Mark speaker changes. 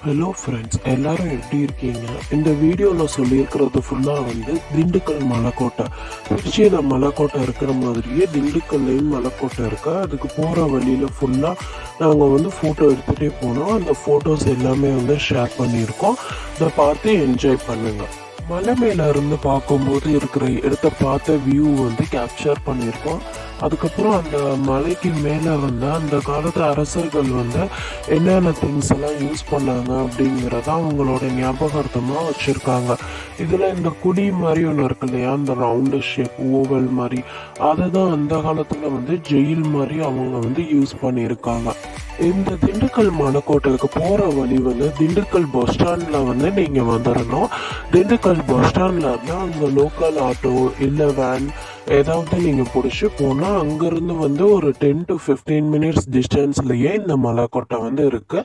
Speaker 1: Hello friends, எல்லாரும் எப்படி இருக்கீங்க? இந்த வீடியோவில் சொல்லியிருக்கிறது ஃபுல்லாக வந்து திண்டுக்கல் மலைக்கோட்டை. திருச்சியில் மலைக்கோட்டை இருக்கிற மாதிரியே திண்டுக்கல்லையும் மலைக்கோட்டை இருக்கு. அதுக்கு போகிற வழியில் ஃபுல்லாக நாங்கள் வந்து ஃபோட்டோ எடுத்துகிட்டே போனோம். அந்த ஃபோட்டோஸ் எல்லாமே வந்து ஷேர் பண்ணியிருக்கோம். இதை பார்த்து என்ஜாய் பண்ணுங்கள். மலை மேலே இருந்து பார்க்கும்போது இருக்கிற இடத்த பார்த்த வியூ வந்து கேப்சர் பண்ணியிருக்கோம். அதுக்கப்புறம் அந்த மலைக்கு மேலே வந்து அந்த காலத்து அரசர்கள் வந்து என்னென்ன திங்ஸ் எல்லாம் யூஸ் பண்ணாங்க அப்படிங்கிறத அவங்களோட ஞாபகார்த்தமாக வச்சுருக்காங்க. இதில் இந்த குடி மாதிரி ஒன்று இருக்கு இல்லையா, அந்த ரவுண்டு ஷேப் ஓவல் மாதிரி, அதை தான் அந்த காலத்தில் வந்து ஜெயில் மாதிரி அவங்க வந்து யூஸ் பண்ணியிருக்காங்க. இந்த திண்டுக்கல் மலைக்கோட்டைக்கு போகிற வழி வந்து திண்டுக்கல் பஸ் ஸ்டாண்டில் வந்து நீங்கள் வந்துடணும். திண்டுக்கல் பஸ் ஸ்டாண்டில் இருந்தால் அங்கே லோக்கல் ஆட்டோ இல்லை வேன் ஏதாவது நீங்கள் பிடிச்சி போனால் அங்கேருந்து வந்து ஒரு 10 to 15 மினிட்ஸ் டிஸ்டன்ஸ்லேயே இந்த மலைக்கோட்டை வந்து இருக்குது.